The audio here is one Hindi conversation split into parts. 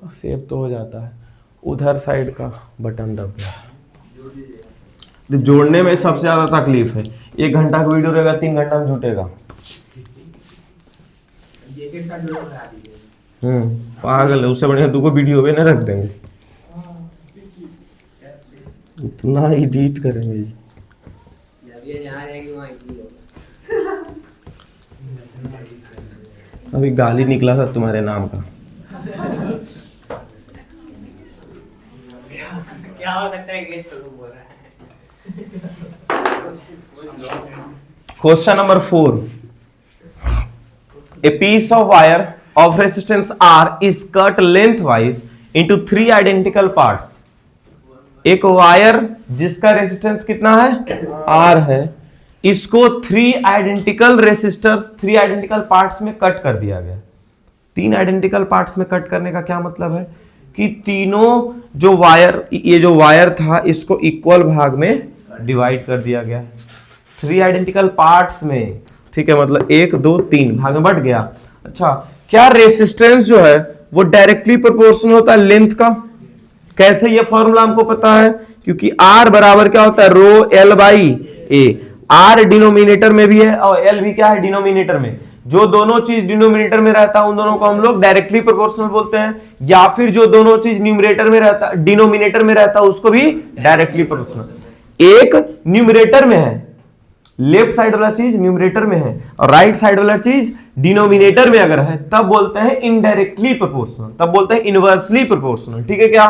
सेव तो हो जाता है। उधर साइड का बटन दब गया। तो जोड़ने में सबसे ज्यादा तकलीफ है। 1 घंटा का वीडियो रहेगा, 3 घंटा में जुटेगा। पागल है, उससे बढ़िया तुमको वीडियो में ना रख देंगे, इतना एडिट करेंगे जी। अभी गाली निकला था तुम्हारे नाम का। क्या हो सकता है गेस करो बोल रहा है। Question number 4। A piece of wire of resistance R is cut lengthwise into 3 identical parts. एक वायर जिसका रेजिस्टेंस कितना है, R है, इसको 3 आइडेंटिकल रेसिस्टर्स 3 आइडेंटिकल पार्ट्स में कट कर दिया गया। 3 आइडेंटिकल पार्ट्स में कट करने का क्या मतलब है कि तीनों जो वायर, ये जो वायर था इसको इक्वल भाग में डिवाइड कर दिया गया। 3 आइडेंटिकल पार्ट्स में, ठीक है, मतलब 1 2 3 भाग में बट गया। अच्छा, क्या रेसिस्टेंस जो है वो डायरेक्टली प्रोपोर्शनल होता है लेंथ का? कैसे? ये फॉर्मूला हमको पता है, क्योंकि R बराबर क्या होता है, रो L by A. R denominator में भी है और L भी क्या है, डिनोमिनेटर में। जो दोनों चीज डिनोमिनेटर में रहता है उन दोनों को हम लोग डायरेक्टली प्रोपोर्शनल बोलते हैं, या फिर जो दोनों चीज न्यूमरेटर में रहता, डिनोमिनेटर में रहता है उसको भी डायरेक्टली प्रोपोर्शनल। एक न्यूमरेटर में है, लेफ्ट साइड वाला चीज न्यूमरेटर में है और राइट साइड वाला चीज डिनोमिनेटर में अगर है तब बोलते हैं इनडायरेक्टली प्रोपोर्शनल, तब बोलते हैं इनवर्सली प्रोपोर्शनल। ठीक है क्या?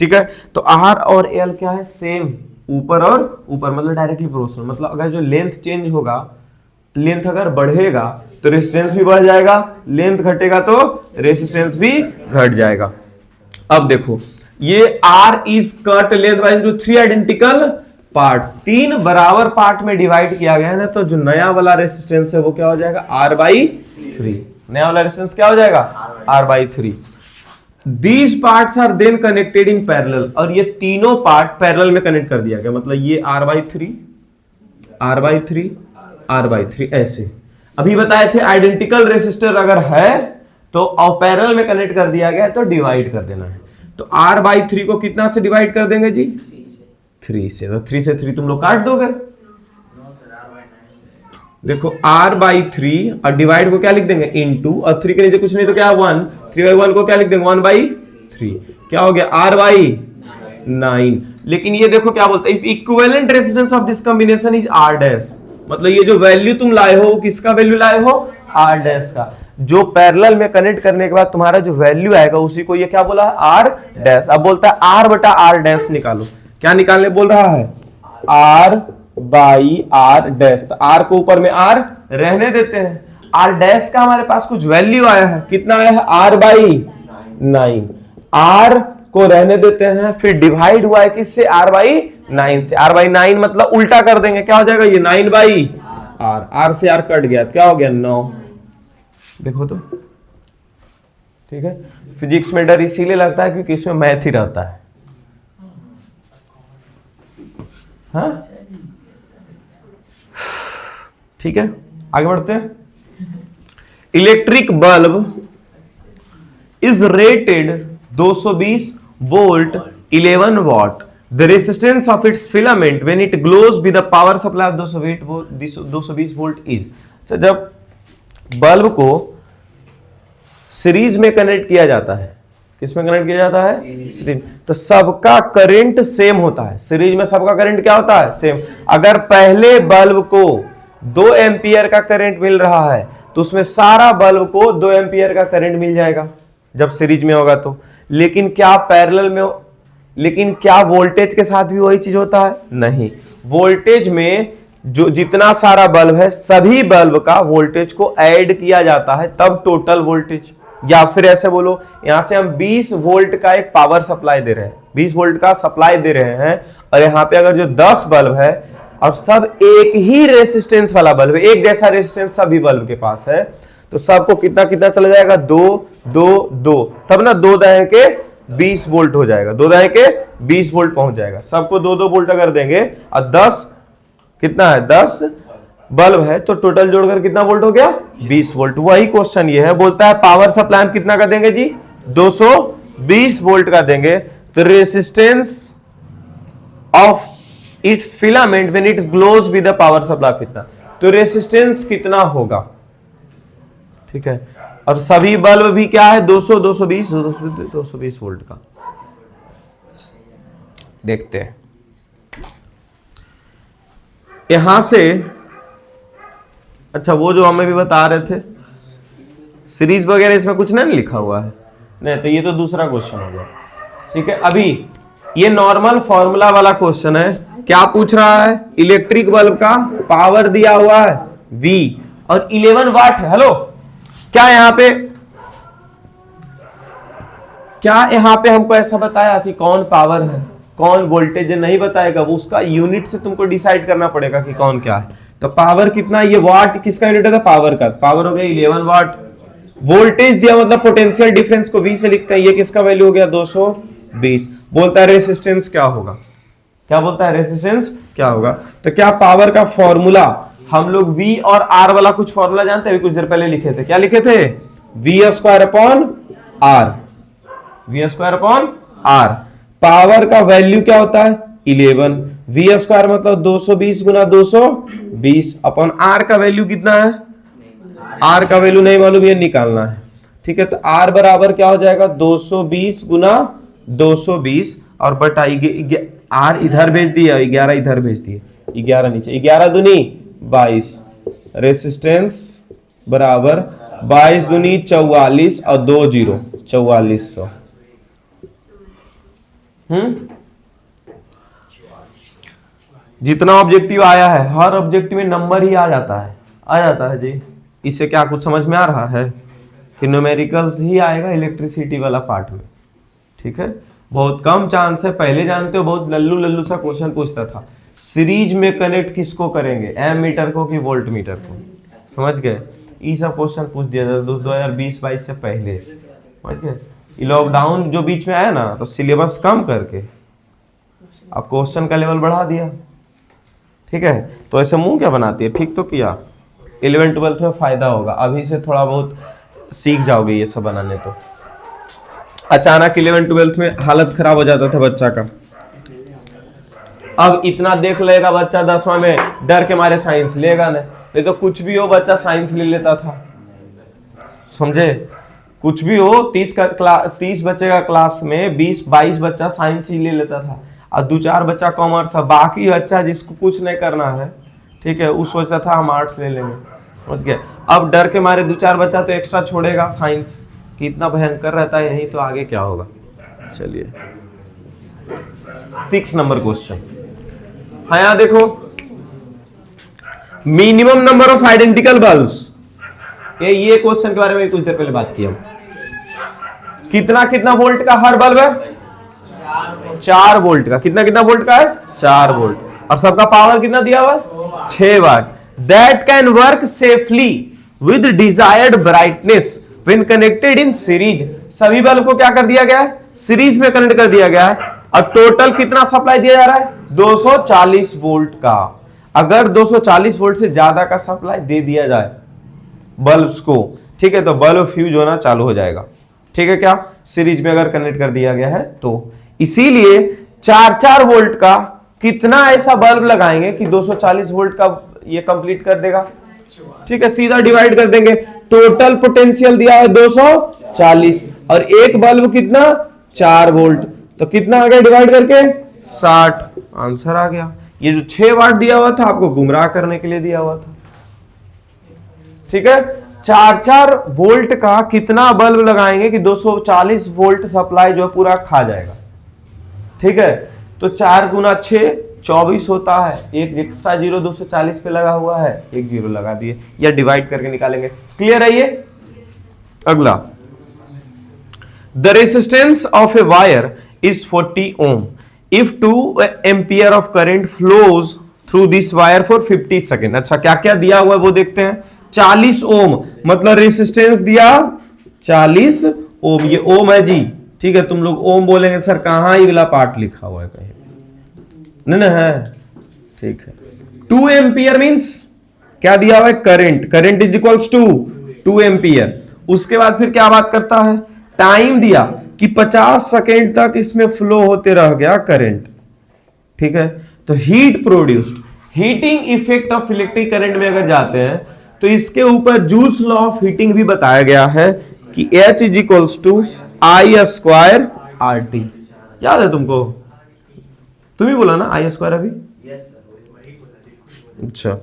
ठीक है, तो R और L क्या है, सेम, ऊपर और ऊपर, मतलब डायरेक्टली प्रोपोर्शनल। मतलब अगर जो लेंथ चेंज होगा, लेंथ अगर बढ़ेगा तो रेजिस्टेंस भी बढ़ जाएगा, लेंथ घटेगा तो रेजिस्टेंस भी घट जाएगा। अब देखो, ये R is cut lengthwise to 3 identical part, 3 बराबर पार्ट में डिवाइड किया गया है ना, तो जो नया वाला रेजिस्टेंस है वो क्या हो जाएगा, R/3। नया वाला रेजिस्टेंस क्या हो जाएगा, R/3। These parts are then connected in parallel, और ये तीनों पार्ट पैरेलल में कनेक्ट कर दिया गया। मतलब ये R/3, R/3, R/3 ऐसे। अभी बताए थे आइडेंटिकल रेसिस्टर अगर है तो पैरेलल में कनेक्ट कर दिया गया है तो डिवाइड कर देना है। तो R/3 को कितना से डिवाइड कर देंगे जी, 3 से। तो 3 से 3 तुम लोग काट दोगे। देखो R/3 और डिवाइड को क्या लिख देंगे, इनटू, और 3 के नीचे कुछ नहीं तो क्या 1, 3/1 को क्या लिख देंगे, 1/3। क्या हो गया, R/9। लेकिन ये देखो क्या बोलते हैं, if equivalent resistance of this combination is R', मतलब ये जो वैल्यू तुम लाए हो किसका वैल्यू लाए हो, R' का। जो पैरेलल में कनेक्ट करने के बाद तुम्हारा जो वैल्यू आएगा उसी को ये क्या बोला है, R'। अब बोलता है R/R' निकालो। क्या निकालने बोल रहा है, R/R'। तो R को ऊपर में R रहने देते हैं, R' का हमारे पास कुछ वैल्यू आया है, कितना आया है, R/9। R को रहने देते हैं, फिर डिवाइड हुआ है किससे, R/9 से। R/9 मतलब उल्टा कर देंगे, क्या हो जाएगा, ये 9/R। R से R कट गया, क्या हो गया, 9। देखो तो, ठीक है। फिजिक्स में डर इसीलिए लगता है क्योंकि इसमें मैथ ही रहता है। हाँ, ठीक है, आगे बढ़ते हैं। Electric bulb is rated 220 volt 11 watt. The resistance of its filament when it glows with the power supply of 220 volt is. अच्छा, जब बल्ब को सीरीज में कनेक्ट किया जाता है, किसमें कनेक्ट किया जाता है, सीरीज, तो सबका करंट सेम होता है। सीरीज में सबका करंट क्या होता है, सेम। अगर पहले बल्ब को 2 एम्पियर का करंट मिल रहा है तो उसमें सारा बल्ब को 2 एम्पियर का करंट मिल जाएगा जब सीरीज में होगा तो। लेकिन क्या पैरेलल में, लेकिन क्या वोल्टेज के साथ भी वही चीज होता है, नहीं। वोल्टेज में जो जितना सारा बल्ब है सभी बल्ब का वोल्टेज को ऐड किया जाता है तब टोटल वोल्टेज। या फिर ऐसे बोलो, यहां से हम 20 वोल्ट का एक पावर सप्लाई दे रहे हैं, 20 वोल्ट का सप्लाई दे रहे हैं, और यहाँ पे अगर जो 10 बल्ब है और सब एक ही रेसिस्टेंस वाला बल्ब है, एक जैसा रेसिस्टेंस सभी बल्ब के पास है, तो सबको कितना कितना चला जाएगा, 2 2 2, तब ना 2 दाएं के 20 वोल्ट हो जाएगा, 2 दाएं के 20 वोल्ट पहुंच जाएगा। सबको 2 2 वोल्ट अगर देंगे और 10 कितना है, 10 बल्ब है तो टोटल जोड़कर कितना वोल्ट हो गया, 20 वोल्ट। वही क्वेश्चन ये है, बोलता है पावर सप्लाई हम कितना कर देंगे जी, 200 20 वोल्ट का देंगे तो resistance of its filament when it glows with the power supply कितना, तो रेसिस्टेंस कितना होगा, ठीक है। और सभी बल्ब भी क्या है 200 220 वोल्ट का। देखते हैं यहां से, अच्छा वो जो हमें भी बता रहे थे सीरीज वगैरह इसमें कुछ नहीं लिखा हुआ है, नहीं तो ये तो दूसरा क्वेश्चन हो गया, ठीक है। अभी ये नॉर्मल फॉर्मूला वाला क्वेश्चन है, क्या पूछ रहा है, इलेक्ट्रिक बल्ब का पावर दिया हुआ है V और 11 वाट है। हेलो, क्या यहां पे हमको ऐसा बताया कि कौन पावर है कौन वोल्टेज है, नहीं बताएगा, वो उसका यूनिट से तुमको डिसाइड करना पड़ेगा कि कौन क्या है। तो पावर कितना, ये वाट किसका यूनिट है, पावर का, पावर हो गया 11 वाट। वोल्टेज दिया मतलब पोटेंशियल डिफरेंस को V से लिखते हैं, ये किसका वैल्यू हो गया 220। बोलता है रेसिस्टेंस क्या होगा, क्या बोलता है रेसिस्टेंस क्या होगा। तो क्या पावर का फॉर्मूला हम लोग V और R वाला कुछ फॉर्मूला जानते हैं, कुछ देर पहले लिखे थे, क्या लिखे थे, V² upon R, V² upon R। Power का वैल्यू क्या होता है 11, V² मतलब 220 गुना 220 अपॉन R का वैल्यू कितना है, R का वैल्यू नहीं मालूम, ये निकालना है, ठीक है। तो R बराबर क्या हो जाएगा 220 गुना 220 और बटा R इधर भेज दिया, 11 इधर भेज दिए, 11 नीचे, 11 दूनी 22, रेसिस्टेंस बराबर 22 दूनी 44 और 2 0 4400। जितना ऑब्जेक्टिव आया है, हर ऑब्जेक्टिव में नंबर ही आ जाता है जी। इससे क्या कुछ समझ में आ रहा है कि न्यूमेरिकल्स ही आएगा इलेक्ट्रिसिटी वाला पार्ट में, ठीक है। बहुत कम चांस है, पहले जानते हो बहुत लल्लू सा क्वेश्चन पूछता था, सीरीज में कनेक्ट किसको करेंगे, एमीटर को कि वोल्ट मीटर को, समझ गए, ये सब क्वेश्चन पूछ दिया था 2020-22 से पहले, समझ गए। लॉकडाउन जो बीच में आया ना, तो सिलेबस कम करके अब क्वेश्चन का लेवल बढ़ा दिया, ठीक है। तो ऐसे मुंह क्या बनाती है, ठीक तो किया, 11th-12th में फायदा होगा, अभी से थोड़ा बहुत सीख जाओगे ये सब बनाने। तो अचानक 11th-12th में हालत खराब हो जाता था बच्चा का, अब इतना देख लेगा बच्चा 10वां में, डर के मारे साइंस लेगा नहीं तो कुछ भी हो बच्चा साइंस ले लेता था, समझे, कुछ भी हो 30 बच्चे का क्लास में 20-22 बच्चा साइंस ही ले लेता था, और 2-4 बच्चा कॉमर्स, बाकी बच्चा जिसको कुछ नहीं करना है, ठीक है, वो सोचता था हम आर्ट्स ले लेंगे, समझ गए। अब डर के मारे 2-4 बच्चा तो एक्स्ट्रा छोड़ेगा साइंस, कि इतना भयंकर रहता है यही, तो आगे क्या होगा। चलिए 6 नंबर क्वेश्चन, हाँ यहाँ देखो, minimum number of identical bulbs, ये क्वेश्चन के बारे में कुछ देर पहले बात की हम। कितना वोल्ट का हर बल्ब है, 4 वोल्ट का, कितना वोल्ट का है 4 वोल्ट, और सबका पावर कितना दिया हुआ 6 watt. That can work safely with desired brightness when connected in series. सभी बल्ब को क्या कर दिया गया है, सीरीज में कनेक्ट कर दिया गया है, और टोटल कितना सप्लाई दिया जा रहा है 240 वोल्ट का। अगर 240 वोल्ट से ज्यादा का सप्लाई दे दिया जाए बल्ब्स को, ठीक है, तो बल्ब फ्यूज होना चालू हो जाएगा, ठीक है, क्या सीरीज में अगर कनेक्ट कर दिया गया है तो। इसीलिए 4-4 वोल्ट का कितना ऐसा बल्ब लगाएंगे कि 240 वोल्ट का ये कंप्लीट कर देगा, ठीक है, सीधा डिवाइड कर देंगे। टोटल पोटेंशियल दिया है 240 और एक बल्ब कितना 4 वोल्ट, तो कितना आ गया डिवाइड करके 60, आंसर आ गया। ये जो 6 वाट दिया हुआ था आपको गुमराह करने के लिए दिया हुआ था, ठीक है। 4-4 वोल्ट का कितना बल्ब लगाएंगे कि 240 वोल्ट सप्लाई जो पूरा खा जाएगा, ठीक है। तो 4 गुना 6 24 होता है, एक एक्स्ट्रा 0 240 पे लगा हुआ है, एक 0 लगा दिए, या डिवाइड करके निकालेंगे। क्लियर है ये। अगला, the resistance of a wire is 40 ohm if 2 ampere of current flows through this wire for 50 second. अच्छा, क्या क्या दिया हुआ है वो देखते हैं। 40 ओम मतलब रेसिस्टेंस दिया 40 ओम, ये ओम है जी, ठीक है। तुम लोग ओम बोलेंगे सर कहां ये वाला पार्ट लिखा हुआ है, कहीं नहीं है, ठीक है। 2 एम्पियर मींस क्या दिया हुआ है, current is equals to 2 ampere. उसके बाद फिर क्या बात करता है, टाइम दिया कि 50 सेकेंड तक इसमें फ्लो होते रह गया करंट। ठीक है, तो heat produced, heating effect of electric current में अगर जाते हैं तो इसके ऊपर जूल्स लॉ ऑफ हीटिंग भी बताया गया है कि H is equals to I square R T. याद है तुमको? तुम ही बोला ना आई स्क्वायर अभी? अच्छा,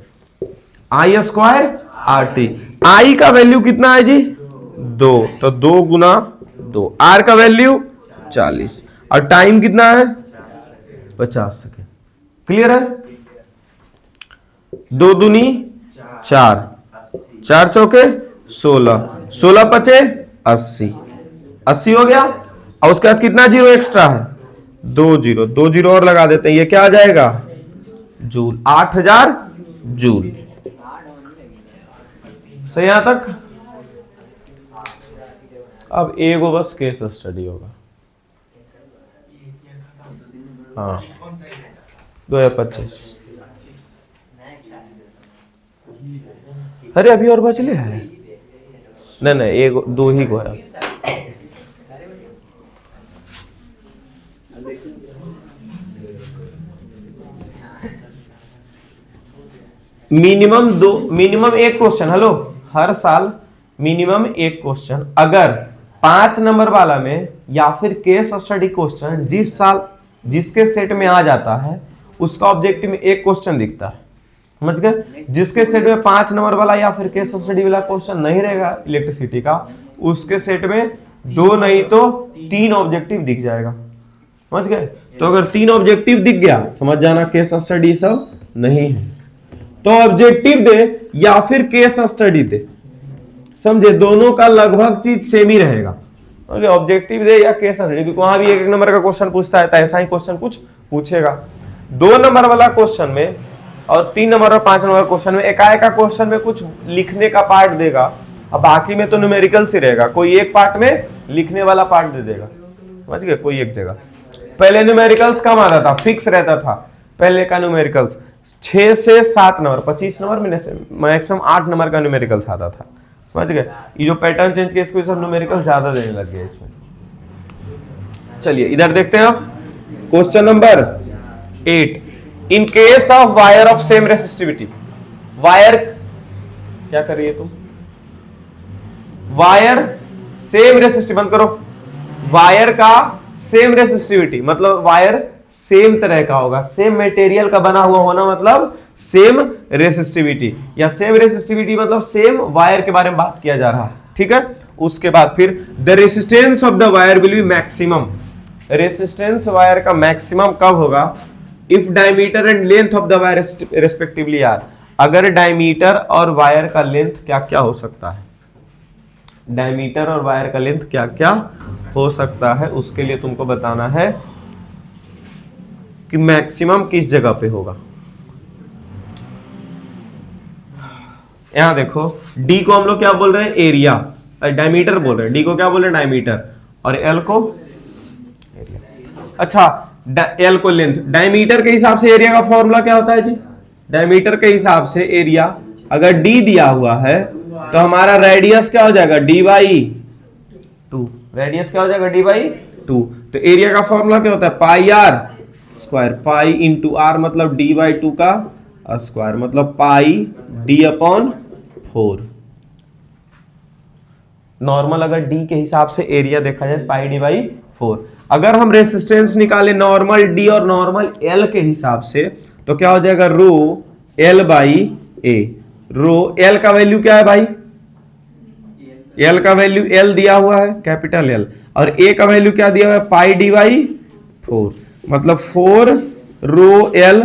आई स्क्वायर आर टी। आई का वैल्यू कितना है जी? 2, तो 2 गुना 2। आर का वैल्यू 40 और टाइम कितना है? 50 सेकेंड। क्लियर है? 2 दूनी 4, 4 चौके 16, 16 पचे 80, 80 हो गया। और उसके बाद कितना जीरो एक्स्ट्रा है? 2 जीरो, 2 जीरो और लगा देते हैं, ये क्या आ जाएगा? Joule, 8000 joule. सही यहां तक? अब एगो बस केस स्टडी होगा। हाँ, 2025। अरे अभी और बचले हैं? नहीं, एक 2 ही को है। मिनिमम एक क्वेश्चन, हेलो, हर साल मिनिमम एक क्वेश्चन, अगर 5 नंबर वाला में या फिर केस स्टडी क्वेश्चन जिस साल जिसके सेट में आ जाता है उसका ऑब्जेक्टिव में एक क्वेश्चन दिखता है, समझ गए? जिसके सेट में 5 नंबर वाला या फिर केस स्टडी वाला क्वेश्चन नहीं रहेगा इलेक्ट्रिसिटी का, उसके सेट में 2 नहीं तो 3 ऑब्जेक्टिव दिख जाएगा, समझ गए? तो अगर 3 ऑब्जेक्टिव दिख गया, समझ जाना केस स्टडी सब नहीं है। तो ऑब्जेक्टिव दे या फिर केस स्टडी दे, समझे, दोनों का लगभग चीज सेम ही रहेगा। ऑब्जेक्टिव दे या केस स्टडी, क्योंकि वहां भी 1 नंबर का क्वेश्चन पूछता है, तो ऐसा ही क्वेश्चन कुछ पूछेगा। 2 नंबर वाला क्वेश्चन में और 3 नंबर और 5 नंबर क्वेश्चन में एकाएक का क्वेश्चन में कुछ लिखने का पार्ट देगा, अब बाकी में तो न्यूमेरिकल्स ही रहेगा। कोई एक पार्ट में लिखने वाला पार्ट दे देगा, समझ गए? कोई एक जगह। पहले न्यूमेरिकल्स कम आता था, फिक्स रहता था पहले का न्यूमेरिकल्स, 6 से 7 नंबर, 25 नंबर में से मैक्सिमम 8 नंबर का न्यूमेरिकल्स आता था, समझ गए? ये जो पैटर्न चेंज किया, इसको सब न्यूमेरिकल ज्यादा देने लग गए इसमें। चलिए इधर देखते हैं अब question number 8। In case of wire of same resistivity, wire क्या कर रही है तुम? वायर सेम रेसिस्टिविटी, बंद करो। वायर का सेम रेसिस्टिविटी मतलब वायर सेम तरह का होगा, सेम मटेरियल का बना हुआ होना मतलब सेम रेसिस्टिविटी, या सेम रेसिस्टिविटी मतलब सेम वायर के बारे में बात किया जा रहा है, ठीक है? उसके बाद फिर the resistance of the wire will be maximum, resistance wire का मैक्सिमम कब होगा? If diameter and length of the wire respectively are, अगर डायमीटर और वायर का लेंथ क्या क्या हो सकता है, डायमीटर और वायर का लेंथ क्या क्या हो सकता है, उसके लिए तुमको बताना है कि मैक्सिमम किस जगह पे होगा। यहां देखो, डी को हम लोग क्या बोल रहे हैं? एरिया, डायमीटर बोल रहे हैं, डी को क्या बोल रहे हैं? डायमीटर, और एल को एरिया। अच्छा, एल को लेंथ। डायमीटर के हिसाब से एरिया का फॉर्मूला क्या होता है जी? डायमीटर के हिसाब से एरिया, अगर डी दिया हुआ है तो हमारा रेडियस क्या हो जाएगा? D by 2। रेडियस क्या हो जाएगा? D by 2। तो एरिया का फॉर्मूला क्या होता है? Pi R square, pi into R मतलब डी बाई 2 का स्क्वायर, मतलब पाई डी अपॉन 4। नॉर्मल अगर डी के हिसाब से एरिया देखा जाए पाई डी बाई 4। अगर हम रेसिस्टेंस निकाले नॉर्मल डी और नॉर्मल एल के हिसाब से तो क्या हो जाएगा? Rho L by A. Rho L का वैल्यू क्या है भाई? एल का वैल्यू एल दिया हुआ है, कैपिटल एल, और ए का वैल्यू क्या दिया हुआ है? पाई डी बाई 4, मतलब 4 रो एल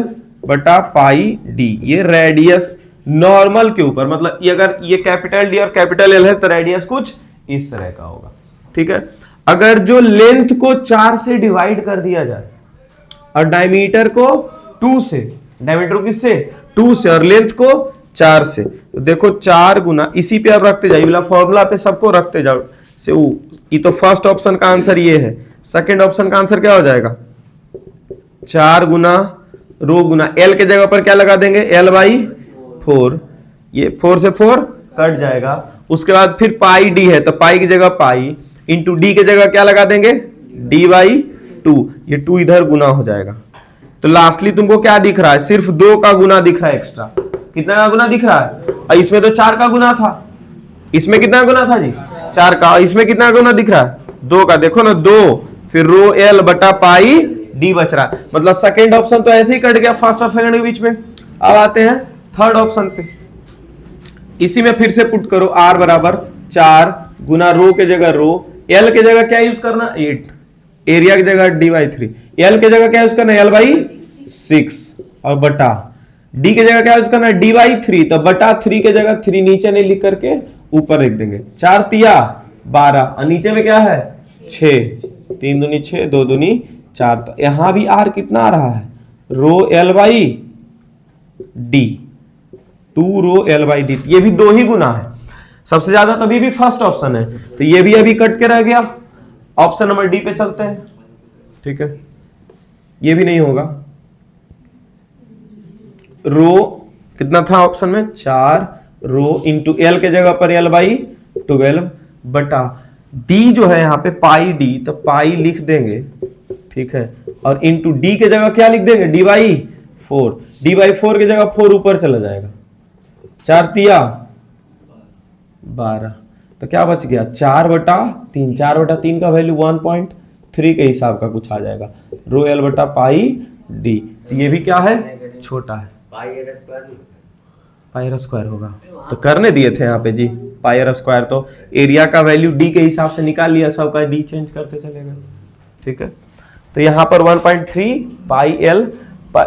बटा पाई डी। ये रेडियस नॉर्मल के ऊपर, मतलब ये अगर ये कैपिटल डी और कैपिटल एल है तो रेडियस कुछ इस तरह का होगा, ठीक है? अगर जो लेंथ को 4 से डिवाइड कर दिया जाए और डायमीटर को 2 से, डायमीटर को किससे? 2 से, और लेंथ को 4 से, तो देखो 4 गुना, इसी पे आप रखते जाइए, फॉर्मूला पे सबको रखते जाओ से। ये तो फर्स्ट ऑप्शन का आंसर ये है, सेकंड ऑप्शन का आंसर क्या हो जाएगा? 4 गुना रो गुना एल के जगह पर क्या लगा देंगे? एल बाई 4, ये 4 से 4 कट जाएगा। उसके बाद फिर पाई डी है तो पाई की जगह पाई, इंटू डी के जगह क्या लगा देंगे, डी बाई टू, ये टू इधर गुना हो जाएगा। तो लास्टली तुमको क्या दिख रहा है, सिर्फ 2 का गुना दिख रहा है एक्स्ट्रा। कितना का गुना दिख रहा है, और इसमें तो 4 का गुना था, इसमें कितना गुना था जी 4 का, इसमें कितना गुना दिख रहा है 2 का, देखो ना 2, फिर रो एल बटा पाई डी बच रहा है। मतलब सेकेंड ऑप्शन तो ऐसे ही कट गया फर्स्ट और सेकंड के बीच में। अब आते हैं थर्ड ऑप्शन पे, इसी में फिर से पुट करो आर बराबर 4 गुना रो के जगह रो, एल के जगह क्या यूज करना 8, एरिया की जगह डी बाई 3, एल के जगह क्या यूज करना एल बाई 6, और बटा डी के जगह क्या यूज करना डी बाई 3, तो बटा 3 के जगह 3 नीचे नहीं लिख करके ऊपर लिख देंगे, 4 तिया 12, और नीचे में क्या है 6, 3 दूनी 6, 2 दूनी 4, तो यहां भी आर कितना आ रहा है rho L by D, 2 rho L by D, ये भी 2 ही गुना है, सबसे ज्यादा तभी भी फर्स्ट ऑप्शन है, तो ये भी अभी कट के रह गया। ऑप्शन नंबर डी पे चलते हैं, ठीक है, ये भी नहीं होगा। रो कितना था ऑप्शन में 4 रो इंटू एल के जगह पर एल बाई 12 बटा डी जो है यहाँ पे पाई डी, तो पाई लिख देंगे, ठीक है, और इंटू डी के जगह क्या लिख देंगे डी बाई 4, डी बाई 4 की जगह 4 ऊपर चला जाएगा, 4 तिया 12, तो क्या बच गया 4 बटा 3, 4 बटा 3 का वैल्यू 1.3 के हिसाब का कुछ आ जाएगा, रो एल बटा पाई डी, तो ये भी क्या है छोटा है, पाई स्क्वायर होगा, तो करने दिए थे यहाँ पे जी पाई स्क्वायर, तो एरिया का वैल्यू डी के हिसाब से निकाल लिया, सबका डी चेंज करते चलेगा, ठीक है, तो यहाँ पर 1.3 पाई एल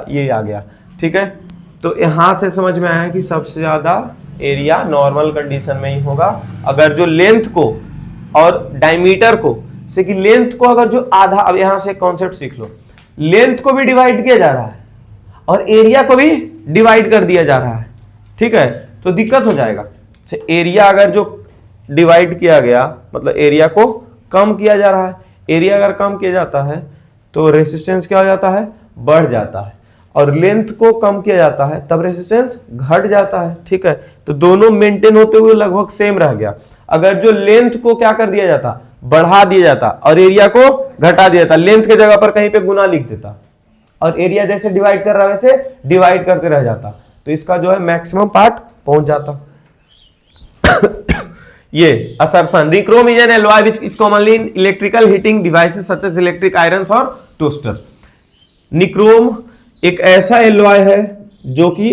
ये आ गया, ठीक है। तो यहां से समझ में आया कि सबसे ज्यादा एरिया नॉर्मल कंडीशन में ही होगा, अगर जो लेंथ को और डायमीटर को से कि लेंथ को अगर जो आधा, अब यहां से कॉन्सेप्ट सीख लो, लेंथ को भी डिवाइड किया जा रहा है और एरिया को भी डिवाइड कर दिया जा रहा है, ठीक है, तो दिक्कत हो जाएगा। एरिया अगर जो डिवाइड किया गया मतलब एरिया को कम किया जा रहा है, एरिया अगर कम किया जाता है तो रेसिस्टेंस क्या हो जाता है बढ़ जाता है, और लेंथ को कम किया जाता है तब रेसिस्टेंस घट जाता है, ठीक है, तो दोनों मेंटेन होते हुए लगभग सेम रह गया। अगर जो लेंथ को क्या कर दिया जाता बढ़ा दिया जाता और एरिया को घटा दिया जाता, लेंथ के जगह पर कहीं पे गुना लिख देता और एरिया जैसे डिवाइड कर रहा वैसे डिवाइड करते रह जाता, तो इसका जो है मैक्सिमम पार्ट पहुंच जाता। ये assertion nichrome is an alloy which is commonly in electrical heating devices such as electric irons और toaster। निक्रोम एक ऐसा एलॉय है जो कि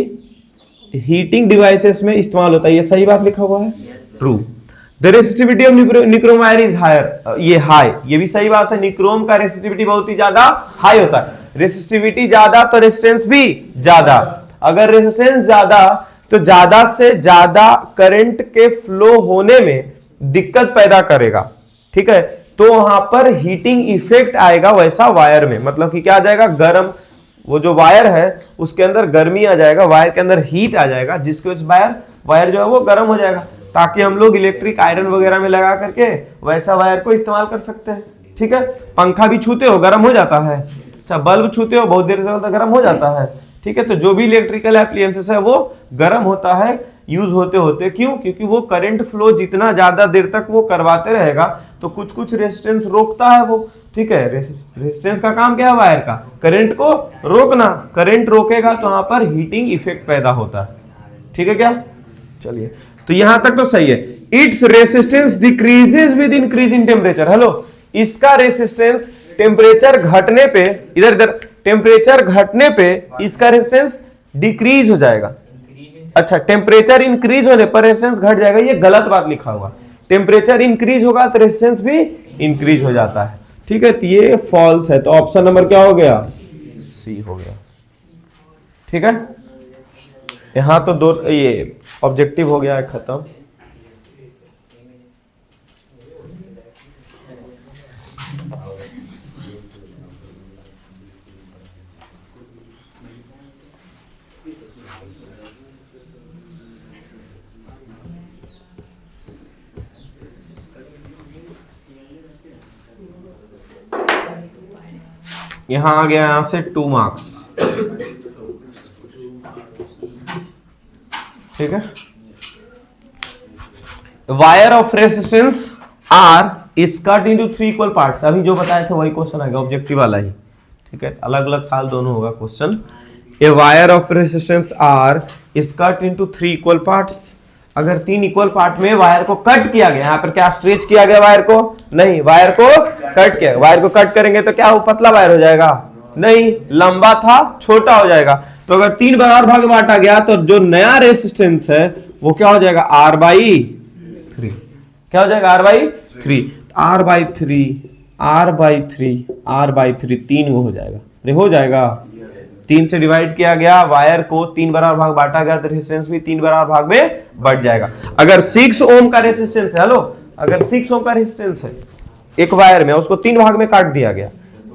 हीटिंग डिवाइसेस में इस्तेमाल होता है, ये सही बात लिखा हुआ है true. The resistivity of nichrome wire is higher, ये हाई, ये भी सही बात है, निक्रोम का रेसिस्टिविटी बहुत ही ज्यादा हाई होता है, रेसिस्टिविटी ज्यादा तो रेजिस्टेंस भी ज्यादा, अगर रेजिस्टेंस ज्यादा तो ज्यादा से ज्यादा करंट के फ्लो होने में दिक्कत पैदा करेगा, ठीक है, तो वहां पर हीटिंग इफेक्ट आएगा वैसा वायर में, मतलब कि क्या आ जाएगा गर्म, वो जो वायर है उसके अंदर गर्मी आ जाएगा, वायर के अंदर हीट आ जाएगा, जिसकी वजह से वायर जो है वो गर्म हो जाएगा, ताकि हम लोग इलेक्ट्रिक आयरन वगैरह में लगा करके वैसा वायर को इस्तेमाल कर सकते हैं, ठीक है। पंखा भी छूते हो गर्म हो जाता है, अच्छा बल्ब छूते हो बहुत देर से गर्म हो जाता है, ठीक है, तो जो भी इलेक्ट्रिकल एप्लायंसेस है वो गर्म होता है यूज होते होते, क्यों, क्योंकि वो करंट फ्लो जितना ज्यादा देर तक वो करवाते रहेगा तो कुछ कुछ रेजिस्टेंस रोकता है वो, ठीक है, रेजिस्टेंस का काम क्या है वायर का, करंट को रोकना, करंट रोकेगा तो वहां पर हीटिंग इफेक्ट पैदा होता है, ठीक है क्या, चलिए तो यहां तक तो सही है। It's resistance decreases with increase in temperature, hello, इसका रेसिस्टेंस टेम्परेचर घटने पे, इधर इधर टेम्परेचर घटने पे इसका रेजिस्टेंस डिक्रीज हो जाएगा, अच्छा टेम्परेचर इंक्रीज होने पर रेजिस्टेंस घट जाएगा, ये गलत बात लिखा हुआ, टेम्परेचर इंक्रीज होगा तो रेजिस्टेंस भी इंक्रीज हो जाता है, ठीक है, तो ये फॉल्स है, तो ऑप्शन नंबर क्या हो गया सी हो गया, ठीक है। यहां तो दो ये ऑब्जेक्टिव हो गया है खत्म। यहां आ गया यहां से 2 मार्क्स, ठीक है। Wire of resistance R is cut into 3 equal parts. अभी जो बताए थे वही क्वेश्चन आएगा, ऑब्जेक्टिव वाला ही, ठीक है, अलग अलग साल दोनों होगा question. A wire of resistance R is cut into 3 equal parts. अगर 3 इक्वल पार्ट में वायर को कट किया गया, यहाँ पर क्या स्ट्रेच किया गया वायर को? नहीं, वायर को कट किया। वायर को कट करेंगे तो क्या वो पतला वायर हो जाएगा? नहीं, लंबा था छोटा हो जाएगा। तो अगर 3 बराबर भाग बांटा गया तो जो नया रेसिस्टेंस है वो क्या हो जाएगा? R/3। क्या हो जाएगा? R/3। R/3 3 वो हो जाएगा। अरे हो जाएगा, 3 से डिवाइड किया गया, वायर को 3 बराबर भाग बांटा गया तो रेजिस्टेंस भी 3 बराबर भाग में बढ़ जाएगा। अगर 6 ओम का रेजिस्टेंस है, हेलो, अगर 6 ओम का रेजिस्टेंस है एक वायर में, उसको 3 भाग में काट दिया गया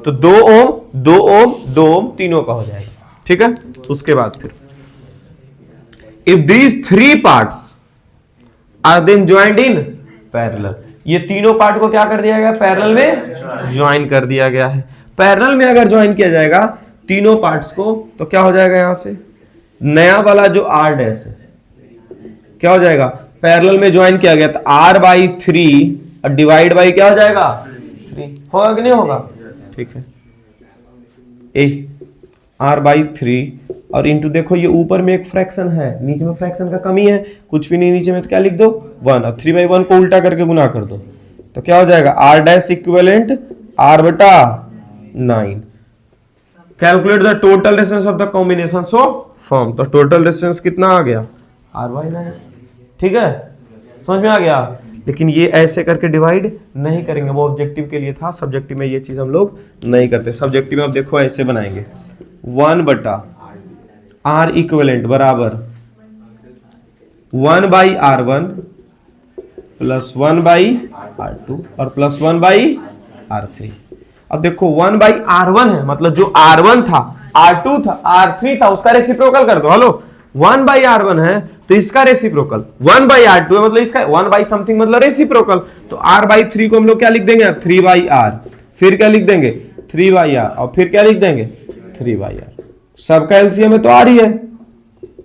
तो 2 ओम 2 ओम 2 ओम तीनों का हो जाएगा, ठीक है। उसके बाद फिर if these 3 parts are then joined in parallel, ये तीनों पार्ट को क्या कर दिया गया? पैरेलल में ज्वाइन कर दिया गया है। पैरेलल में अगर ज्वाइन किया जाएगा तीनों पार्ट्स को तो क्या हो जाएगा? यहां से नया वाला जो R डैश है क्या हो जाएगा? पैरेलल में ज्वाइन किया गया तो R/3 और डिवाइड बाई क्या हो जाएगा? 3 होगा कि नहीं होगा? ठीक है, R/3 और इंटू, देखो ये ऊपर में एक फ्रैक्शन है, नीचे में फ्रैक्शन का कमी है, कुछ भी नहीं नीचे में, तो क्या लिख दो? 1। और 3/1 को उल्टा करके गुना कर दो तो क्या हो जाएगा? R dash equivalent R/9। Calculate the total resistance of the combination of form. तो टोटल रेजिस्टेंस कितना आ गया? R/9, ठीक है, समझ में आ गया। लेकिन ये ऐसे करके डिवाइड नहीं करेंगे, वो ऑब्जेक्टिव के लिए था, सब्जेक्टिव में ये चीज हम लोग नहीं करते। सब्जेक्टिव में अब देखो ऐसे बनाएंगे, 1/R इक्विवेलेंट बराबर 1/R1 प्लस 1/R2 और प्लस 1/R3। अब देखो 1/R1 है, मतलब जो R1 था, R2 था, R3 था, उसका रेसिप्रोकल कर दो। हेलो, 1/R1 है तो इसका रेसिप्रोकल 1/R2 है, मतलब इसका 1 समथिंग मतलब रेसिप्रोकल। तो R/3 को हम लोग क्या लिख देंगे? 3/R। फिर क्या लिख देंगे? 3/R। और फिर क्या लिख देंगे? 3/R। सबका एलसीएम में तो R ही है,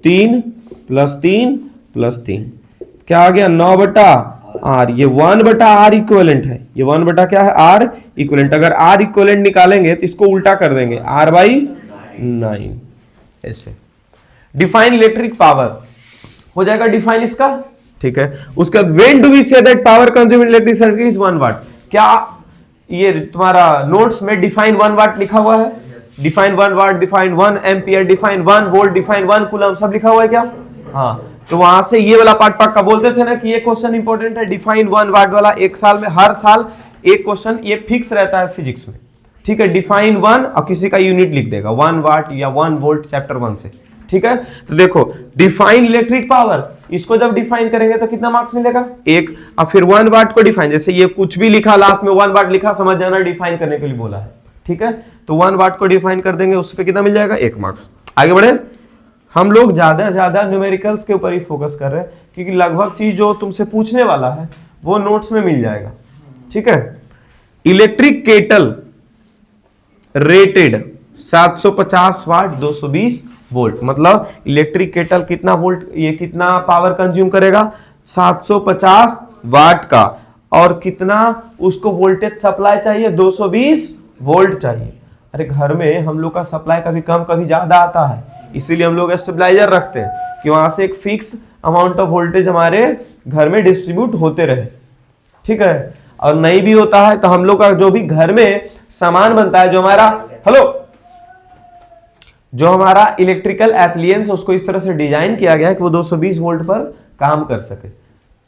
3 + 3 + 3 क्या आ गया? 9/R। ये 1/R इक्विवेलेंट है, ये 1 क्या है? R equivalent. अगर R इक्विवेलेंट निकालेंगे तो इसको उल्टा कर देंगे, R/9 ऐसे। डिफाइन इलेक्ट्रिक पावर हो जाएगा, डिफाइन इसका, ठीक है। उसके बाद when do we say that power consumed in electric circuit is 1 watt. क्या ये तुम्हारा नोट्स में डिफाइन 1 वाट लिखा हुआ है? Define 1 watt, define 1 ampere, define 1 volt, define 1 coulomb, सब लिखा हुआ है क्या? हाँ, तो वहां से ये वाला पार्ट पक्का बोलते थे ना कि ये क्वेश्चन इंपॉर्टेंट है, डिफाइन 1 वाट वाला। एक साल में हर साल एक क्वेश्चन ये फिक्स रहता है फिजिक्स में, ठीक है। डिफाइन 1 और किसी का यूनिट लिख देगा, 1 वाट या 1 वोल्ट चैप्टर 1 से, ठीक है। तो देखो डिफाइन इलेक्ट्रिक पावर, इसको जब डिफाइन करेंगे तो कितना मार्क्स मिलेगा? 1। और फिर 1 वाट को डिफाइन, जैसे ये कुछ भी लिखा लास्ट में 1 वाट लिखा, समझ जाना डिफाइन करने के लिए बोला है, ठीक है। तो 1 वाट को डिफाइन कर देंगे, उस पर कितना मिल जाएगा? 1 मार्क्स। आगे बढ़े, हम लोग ज्यादा न्यूमेरिकल्स के ऊपर ही फोकस कर रहे हैं, क्योंकि लगभग चीज जो तुमसे पूछने वाला है वो नोट्स में मिल जाएगा, ठीक है। इलेक्ट्रिक केटल रेटेड 750 वाट 220 वोल्ट, मतलब इलेक्ट्रिक केटल कितना वोल्ट, ये कितना पावर कंज्यूम करेगा? 750 वाट का। और कितना उसको वोल्टेज सप्लाई चाहिए? 220 वोल्ट चाहिए। अरे घर में हम लोग का सप्लाई कभी कम कभी ज्यादा आता है, इसीलिए हम लोग स्टेबलाइजर रखते हैं कि वहां से एक फिक्स अमाउंट ऑफ वोल्टेज हमारे घर में डिस्ट्रीब्यूट होते रहे, ठीक है। और नहीं भी होता है तो हम लोग का जो भी घर में सामान बनता है, जो हमारा इलेक्ट्रिकल एप्लियंस, उसको इस तरह से डिजाइन किया गया है कि वो 220 वोल्ट पर काम कर सके,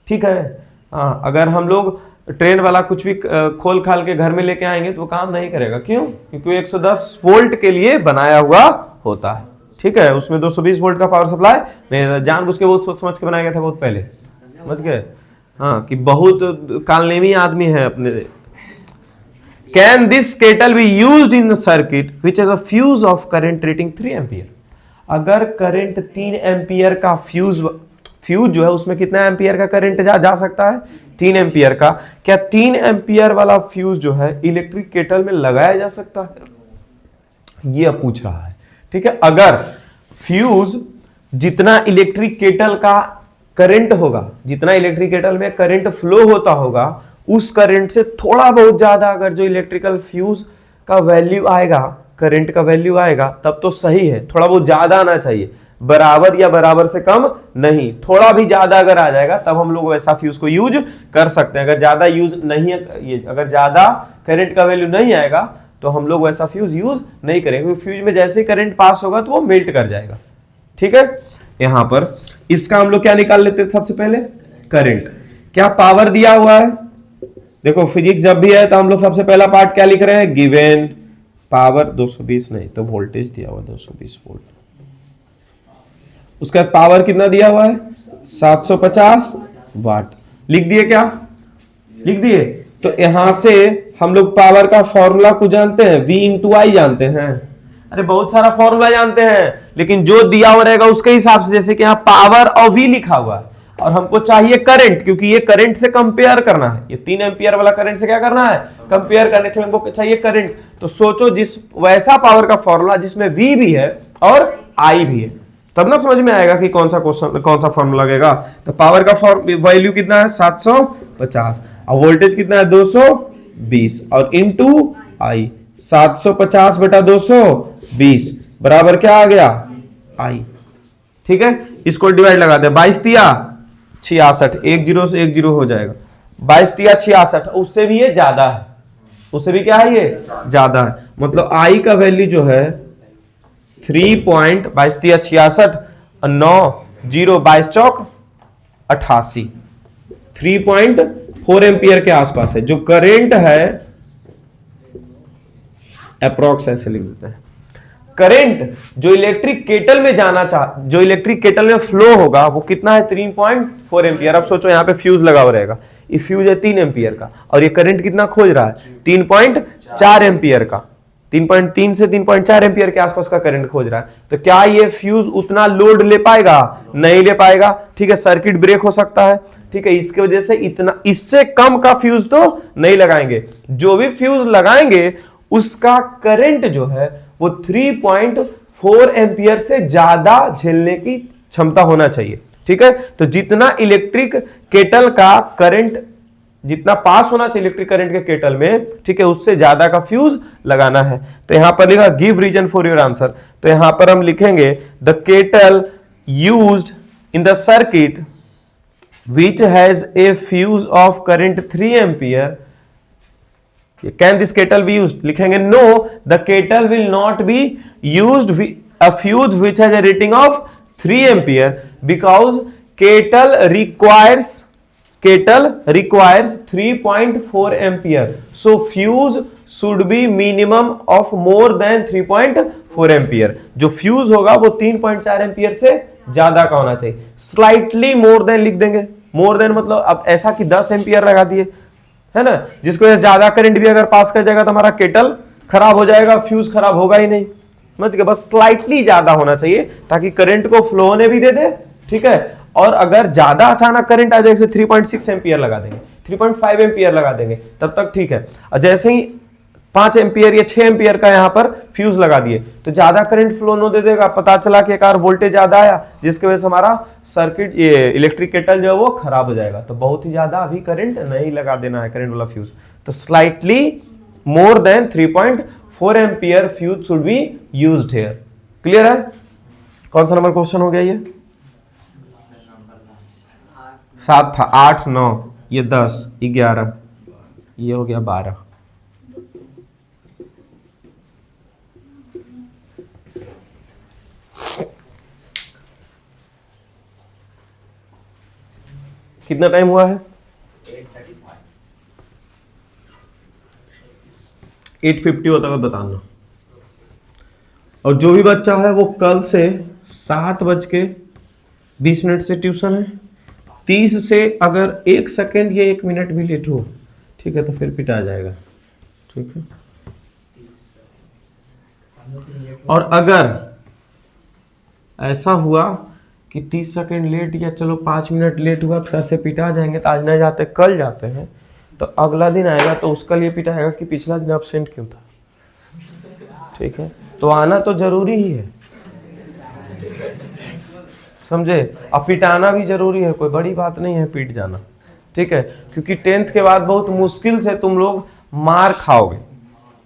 ठीक है। हाँ, अगर हम लोग ट्रेन वाला कुछ भी खोल खाल के घर में लेके आएंगे तो वो काम नहीं करेगा। क्यों? क्योंकि 110 वोल्ट के लिए बनाया हुआ होता है, ठीक है। उसमें 220 वोल्ट का पावर सप्लाई नहीं, जानबूझ के बहुत सोच समझ के बनाया गया था बहुत पहले, समझ गए? हाँ, कि बहुत कालनेमी आदमी है अपने। Can this kettle be used in circuit which has a fuse of current rating 3 ampere. अगर करंट 3 एम्पियर का फ्यूज जो है उसमें कितना एम्पियर का करंट जा सकता है? 3 एम्पियर का। क्या 3 एम्पियर वाला फ्यूज जो है इलेक्ट्रिक केटल में लगाया जा सकता है? ये अब पूछ रहा है, ठीक है। अगर फ्यूज जितना इलेक्ट्रिक केटल का करंट होगा, जितना इलेक्ट्रिक केटल में करंट फ्लो होता होगा, उस करंट से थोड़ा बहुत ज्यादा अगर जो इलेक्ट्रिकल फ्यूज का वैल्यू आएगा, करंट का वैल्यू आएगा, तब तो सही है, थोड़ा बहुत ज्यादा आना चाहिए, बराबर या बराबर से कम नहीं। थोड़ा भी ज्यादा अगर आ जाएगा तब हम लोग वैसा फ्यूज को यूज कर सकते हैं। अगर ज्यादा यूज नहीं है, ये अगर ज्यादा करंट का वैल्यू नहीं आएगा तो हम लोग वैसा फ्यूज यूज नहीं करेंगे, क्योंकि फ्यूज में जैसे ही करंट पास होगा तो वो मेल्ट कर जाएगा। ठीक है, यहां पर इसका हम लोग क्या निकाल लेते हैं सबसे पहले, करंट। क्या पावर दिया हुआ है, देखो फिजिक्स जब भी है तो हम लोग सबसे पहला पार्ट क्या लिख रहे हैं, गिवन पावर 220 नहीं तो वोल्टेज दिया हुआ 220 वोल्ट, उसका पावर कितना दिया हुआ है 750 वाट। लिख दिए, क्या लिख दिए? तो यहां से हम लोग पावर का फॉर्मूला को जानते हैं, V इंटू आई जानते हैं। अरे बहुत सारा फॉर्मूला जानते हैं, लेकिन जो दिया हुआ रहेगा उसके हिसाब से, जैसे कि यहाँ पावर और V लिखा हुआ है, और हमको चाहिए करंट, क्योंकि ये करंट से कंपेयर करना है, ये 3 एम्पियर वाला करंट से क्या करना है, कंपेयर करने से हमको चाहिए करंट। तो सोचो जिस वैसा पावर का फॉर्मूला जिसमें V भी है और I भी है, तब ना समझ में आएगा कि कौन सा क्वेश्चन, कौन सा फॉर्मूला लगेगा। तो पावर का वैल्यू कितना है 750, और वोल्टेज कितना है 220, और इनटू आई 750 बटा 220 बराबर क्या आ गया, आई। ठीक है, इसको डिवाइड लगा दे, 22 तिया 66, एक जीरो से एक जीरो हो जाएगा, 22 तिया 66, उससे भी ये ज्यादा है, उससे भी क्या है ये ज्यादा है। मतलब आई का वैल्यू जो है 3.22 तिया 66 और 9 जीरो 22 चौक 88, 3.4 एम्पियर के आसपास है। जो करंट है अप्रोक्स ऐसे लिख देते हैं, करंट जो इलेक्ट्रिक केटल में जाना जो इलेक्ट्रिक केटल में फ्लो होगा वो कितना है 3.4 एम्पियर। अब सोचो यहाँ पे फ्यूज लगा हुआ रहेगा, ये फ्यूज है 3 एम्पियर का, और ये करंट कितना खोज रहा है 3.4 एम्पियर का, 3.3 से 3.4 एम्पियर के आसपास का करंट खोज रहा है। तो क्या ये फ्यूज उतना लोड ले पाएगा, नहीं ले पाएगा। ठीक है, सर्किट ब्रेक हो सकता है। ठीक है, इसके वजह से इतना, इससे कम का फ्यूज तो नहीं लगाएंगे, जो भी फ्यूज लगाएंगे उसका करंट जो है वो 3.4 एम्पियर से ज्यादा झेलने की क्षमता होना चाहिए। ठीक है, तो जितना इलेक्ट्रिक केटल का करंट, जितना पास होना चाहिए इलेक्ट्रिक करंट के केटल में, ठीक है, उससे ज्यादा का फ्यूज लगाना है। तो यहां पर लिखा give reason for your answer, तो यहां पर हम लिखेंगे the kettle used in the circuit which has a fuse of current 3 ampere, can this kettle be used? लिखेंगे no, the kettle will not be used a fuse which has a rating of 3 ampere because kettle requires 3.4 ampere, so fuse should be minimum of more than 3.4 ampere। जो फ्यूज होगा वो 3.4 एम्पियर से ज्यादा का होना चाहिए। स्लाइटली मोर देन लिख देंगे, मोर देन मतलब अब ऐसा कि 10 एम्पियर लगा दिए, है ना, जिसको ज्यादा करंट भी अगर पास कर जाएगा तो हमारा केटल खराब हो जाएगा, फ्यूज खराब होगा ही नहीं। मतलब बस स्लाइटली ज्यादा होना चाहिए ताकि करंट को फ्लो होने भी दे दे। ठीक है, और अगर ज्यादा अचानक करंट आ जाए, 3.6 एम्पियर लगा देंगे, 3.5 एम्पियर लगा देंगे, तब तक ठीक है। और जैसे ही 5 एम्पियर या 6 एम्पियर का यहां पर फ्यूज लगा दिए तो ज्यादा करंट फ्लो न दे देगा, पता चला कि एक बार वोल्टेज ज्यादा आया जिसकी वजह से हमारा सर्किट, ये इलेक्ट्रिक केटल जो है वो खराब हो जाएगा। तो बहुत ही ज्यादा अभी करंट नहीं लगा देना है, करंट वाला फ्यूज। तो slightly more than 3.4 ampere fuse should be used here. Clear है? कौन सा नंबर क्वेश्चन हो गया ये? 7 था, 8 9, ये 10 11, ये हो गया 12। कितना टाइम हुआ है? 8:50 होता है बताना। और जो भी बच्चा है वो कल से 7:20 से ट्यूशन है। 30 से अगर 1 सेकेंड या 1 मिनट भी लेट हो, ठीक है, तो फिर पिटा जाएगा। ठीक है, और अगर ऐसा हुआ कि 30 सेकेंड लेट या चलो 5 मिनट लेट हुआ तो सर से पिटा जाएंगे, तो आज नहीं जाते कल जाते हैं, तो अगला दिन आएगा तो उसका लिए पिटाएगा कि पिछला दिन एब्सेंट क्यों था। ठीक है, तो आना तो जरूरी ही है, समझे? अब पिटाना भी जरूरी है, कोई बड़ी बात नहीं है पीट जाना। ठीक है, क्योंकि 10th के बाद बहुत मुश्किल से तुम लोग मार खाओगे,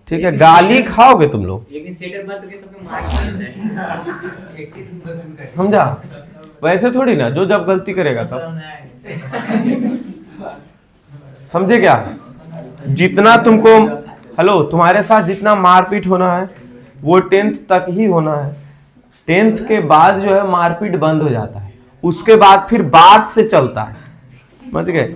ठीक है, गाली खाओगे तुम लोग, लेकिन सेटर बंद करके सबके मार्क्स समझा? वैसे थोड़ी ना, जो जब गलती करेगा सब, समझे क्या? जितना तुमको, हेलो, तुम्हारे साथ जितना मारपीट होना है वो 10th तक ही होना है। 10th के बाद जो है मारपीट बंद हो जाता है, उसके बाद फिर बात से चलता है, समझ गए?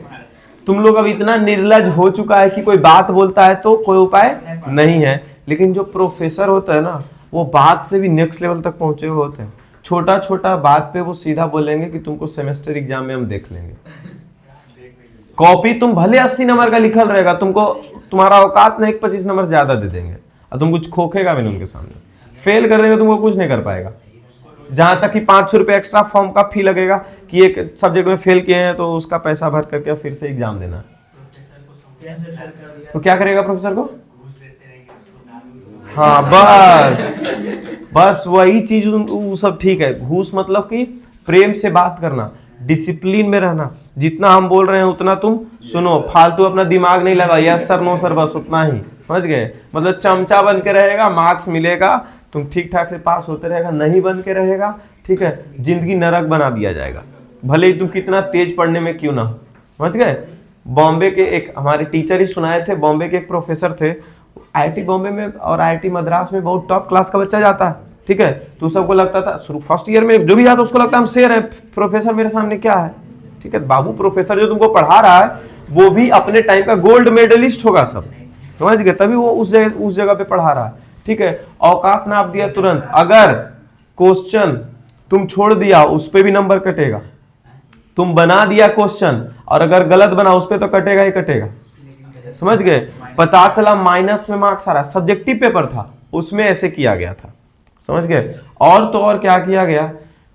तुम लोग अब इतना निर्लज हो चुका है कि कोई बात बोलता है तो कोई उपाय नहीं है, लेकिन जो प्रोफेसर होता है ना, वो बात से भी नेक्स्ट लेवल तक पहुंचे हुए होते हैं। छोटा छोटा बात पे वो सीधा बोलेंगे कि तुमको सेमेस्टर एग्जाम में हम देख लेंगे। कॉपी तुम भले 80 नंबर का लिखल रहेगा, तुमको तुम्हारा औकात नहीं, 25 नंबर ज्यादा दे देंगे और तुम कुछ खोखेगा भी नहीं उनके सामने, फेल कर देंगे, तुमको कुछ नहीं कर पाएगा। जहां तक कि 500 रुपये एक्स्ट्रा फॉर्म का फी लगेगा कि एक सब्जेक्ट में फेल किए हैं तो उसका पैसा भर करके फिर से एग्जाम देना है। तो क्या करेगा प्रोफेसर को? हाँ, बस वही चीज, वो सब ठीक है। घूस मतलब कि प्रेम से बात करना, डिसिप्लिन में रहना, जितना हम बोल रहे हैं उतना तुम सुनो, फालतू अपना दिमाग नहीं लगा, यस सर नो सर, बस उतना ही, समझ गए? मतलब चमचा बन के रहेगा, मार्क्स मिलेगा, तुम ठीक ठाक से पास होते रहेगा, नहीं बन के रहेगा, ठीक है, जिंदगी नरक बना दिया जाएगा, भले ही तुम कितना तेज पढ़ने में क्यों ना हो, समझ गए? बॉम्बे के एक हमारे टीचर ही सुनाए थे, बॉम्बे के एक प्रोफेसर थे, आईआईटी बॉम्बे में और आईआईटी मद्रास में बहुत टॉप क्लास का बच्चा जाता है, ठीक है, तो सबको लगता था फर्स्ट ईयर में जो भी जाता उसको लगता है हम शेर है, प्रोफेसर मेरे सामने क्या है, ठीक है? बाबू, प्रोफेसर जो तुमको पढ़ा रहा है वो भी अपने टाइम का गोल्ड मेडलिस्ट होगा सब, समझ गए? तभी वो उस जगह पे पढ़ा रहा है, ठीक है? औकात नाप दिया तुरंत, अगर क्वेश्चन तुम छोड़ दिया उस पे भी नंबर कटेगा, तुम बना दिया क्वेश्चन और अगर गलत बना उस पे तो कटेगा ही कटेगा, समझ गए? पता चला माइनस में मार्क्स आ रहा है, सब्जेक्टिव पेपर था उसमें ऐसे किया गया था, समझ गए? और तो और क्या किया गया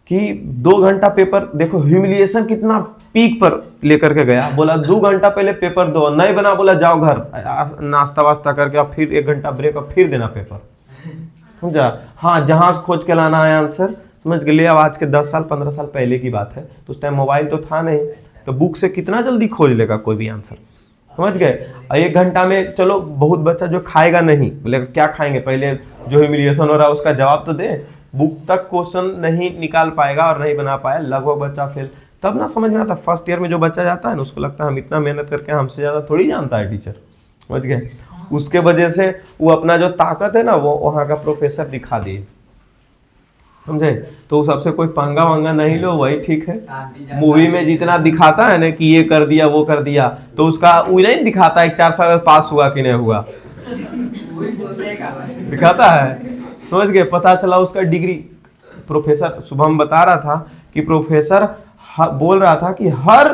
कि 2 घंटा पेपर, देखो ह्यूमिलिएशन कितना पीक पर लेकर के गया, बोला 2 घंटा पहले पेपर दो, नहीं बना बोला जाओ घर नाश्ता वास्ता करके और फिर 1 घंटा ब्रेक और फिर देना पेपर, समझा? हाँ, जहां खोज के लाना है आंसर, समझ गए? अब आज के 10 साल 15 साल पहले की बात है, तो उस टाइम मोबाइल तो था नहीं, तो बुक से कितना जल्दी खोज लेगा कोई भी आंसर, समझ गए? 1 घंटा में, चलो बहुत बच्चा जो खाएगा नहीं, बोले क्या खाएंगे, पहले जो ह्यूमिलिएशन हो रहा है उसका जवाब तो दे, बुक तक क्वेश्चन नहीं निकाल पाएगा और नहीं बना पाया, लगभग बच्चा फेल। तब ना समझ में आता, फर्स्ट ईयर में जो बच्चा जाता है ना उसको लगता है हम इतना मेहनत करके हमसे ज्यादा थोड़ी जानता है टीचर, समझ गए? उसके वजह से वो अपना जो ताकत है ना वो वहाँ का प्रोफेसर दिखा दिए, समझे? तो सबसे कोई पंगा वंगा नहीं लो, वही ठीक है। मूवी में जितना दिखाता है ना कि ये कर दिया वो कर दिया, तो उसका वो नहीं दिखाता है 4 साल पास हुआ कि नहीं हुआ, दिखाता है, समझ गए? पता चला उसका डिग्री, प्रोफेसर शुभम बता रहा था कि प्रोफेसर बोल रहा था कि हर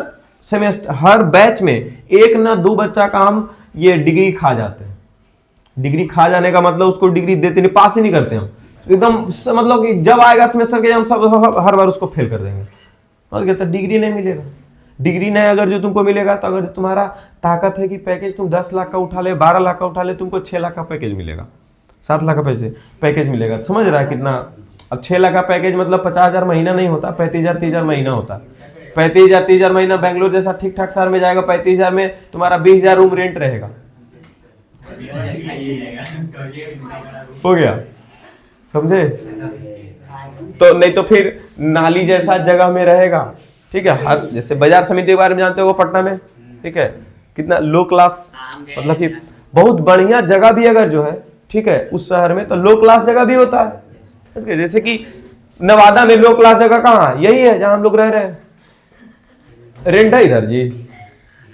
सेमेस्टर हर बैच में 1 ना 2 बच्चा का हम ये डिग्री खा जाते हैं। डिग्री खा जाने का मतलब उसको डिग्री देते नहीं, पास ही नहीं करते हम एकदम, मतलब कि जब आएगा सेमेस्टर के हम सब हर बार उसको फेल कर देंगे, समझ गए? तो डिग्री नहीं मिलेगा। डिग्री नहीं अगर जो तुमको मिलेगा, तो अगर तुम्हारा ताकत है कि पैकेज तुम 10 लाख का उठा ले, 12 लाख का उठा ले, तुमको 6 लाख का पैकेज मिलेगा, 7 लाख का पैकेज मिलेगा, समझ रहा है कितना? अब 6 लाख का पैकेज मतलब 50,000 महीना नहीं होता, 35,000 30,000 महीना होता। 35,000 30,000 महीना बेंगलोर जैसा ठीक ठाक शहर में जाएगा, 35,000 में तुम्हारा 20,000 रूम रेंट रहेगा, हो गया, समझे? तो नहीं तो फिर नाली जैसा जगह में रहेगा, ठीक है? हर जैसे बाजार समिति के बारे में जानते हो वो पटना में, ठीक है, कितना लो क्लास, मतलब कि बहुत बढ़िया जगह भी अगर जो है, ठीक है, उस शहर में तो लो क्लास जगह भी होता है। जैसे कि नवादा में लो क्लास जगह कहाँ है? यही है जहां हम लोग रह रहे हैं। रेंट है इधर जी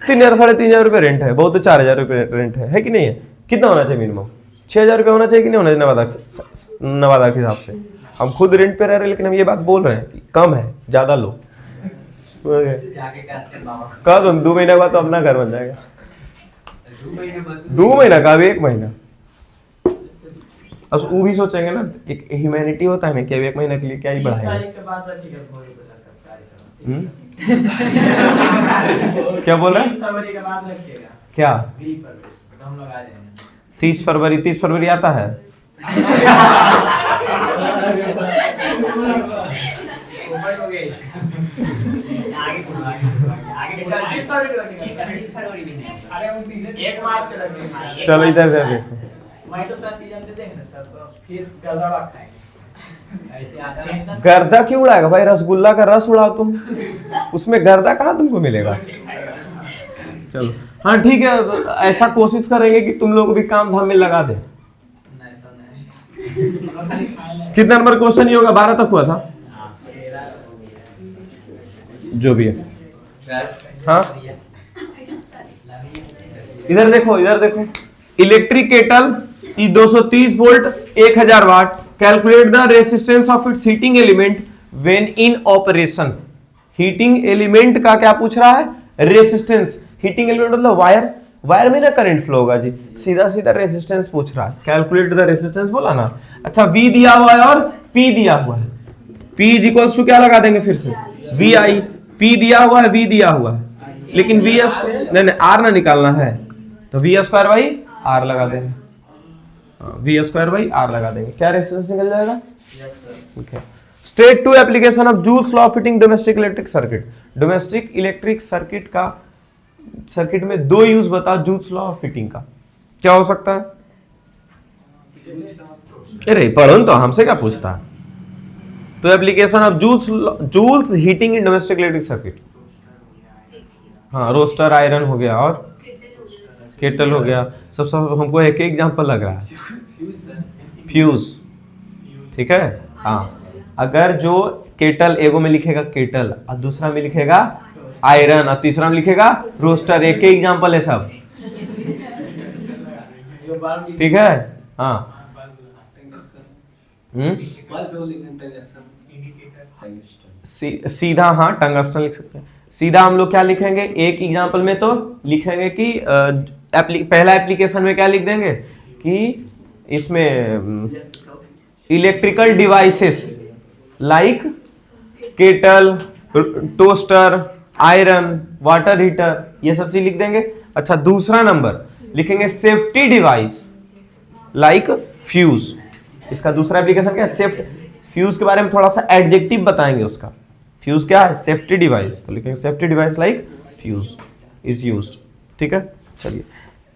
3,000 साढ़े 3,000 रुपये रेंट है, बहुत तो 4,000 रुपये रेंट है कि नहीं है? कितना होना चाहिए मिनिमम? 6,000 रुपये होना चाहिए कि नहीं होना चाहिए नवादा के हिसाब से? हम खुद रेंट पे रह रहे हैं, लेकिन हम ये बात बोल रहे हैं कि कम है, ज्यादा लो। कह दो 2 महीने बाद तो अपना घर बन जाएगा। 2 महीना का, अभी 1 महीना। अब वो भी सोचेंगे ना, एक ह्यूमैनिटी होता है ना कि 1 महीने के लिए क्या ही बढ़ाएंगे। क्या बोल रहा है? क्या 30 फरवरी? 30 फरवरी आता है? एक मार्क्स के लग गए। चलो इधर इधर देखो। मैं तो सर की जानते देंगे ना सर, तो फिर गड़बड़ा खाएंगे। ऐसे आता टेंशन। गर्दा क्यों उड़ाएगा भाई? रसगुल्ला का रस उड़ाओ तुम, उसमें गर्दा कहाँ तुमको मिलेगा? चलो हाँ ठीक है, ऐसा कोशिश करेंगे कि तुम लोग भी काम धाम में लगा दे। नहीं तो नहीं। खाली खाए ले। कितना नंबर क्वेश्चन ही होगा? 12 तक हुआ था जो भी है। हाँ इधर देखो, इधर देखो। इलेक्ट्रिक केटल की 230 volt 1000 watt, calculate the resistance of its heating element when in operation. Heating element का क्या पूछ रहा है? रेसिस्टेंस। हीटिंग एलिमेंट मतलब वायर, वायर में ना करंट फ्लो होगा जी, सीधा सीधा रेसिस्टेंस पूछ रहा है। कैलकुलेट द रेसिस्टेंस बोला ना। अच्छा V दिया हुआ है और P दिया हुआ है। P इज इक्वल्स टू क्या लगा देंगे फिर से? VI। P दिया हुआ है, V दिया हुआ है, लेकिन VS नहीं नहीं R ना निकालना है तो V² बाई R लगा देंगे। V² बाई R लगा देंगे, क्या रेसिस्टेंस निकल जाएगा? Yes sir. ठीक है। State two application of Joule's law heating domestic electric circuit. Domestic electric circuit का, सर्किट में दो यूज बताओ जूल्स लॉ ऑफ फिटिंग का। क्या हो सकता है? अरे पढ़ो तो, हमसे क्या पूछता है? तो application of Joule's heating in domestic electric circuit. हाँ रोस्टर आयरन हो गया और केटल हो गया। सब हमको एक एग्जांपल लग रहा है। फ्यूज, ठीक है। हाँ अगर जो केटल, एगो में लिखेगा केटल और दूसरा में लिखेगा आयरन और तीसरा में लिखेगा रोस्टर, एक ही एग्जांपल है सब, ठीक है। हाँ सीधा हाँ टंगस्टन लिख सकते हैं। सीधा हम लोग क्या लिखेंगे एक एग्जांपल में? तो लिखेंगे कि पहला एप्लीकेशन में क्या लिख देंगे कि इसमें electrical devices like kettle, toaster, iron, water heater, ये सब चीज लिख देंगे। अच्छा दूसरा नंबर लिखेंगे सेफ्टी डिवाइस लाइक फ्यूज। इसका दूसरा एप्लीकेशन क्या है? सेफ्टी। फ्यूज के बारे में थोड़ा सा एडजेक्टिव बताएंगे उसका। फ्यूज क्या है? सेफ्टी डिवाइस, तो लिखेंगे safety device like fuse is used, ठीक है। चलिए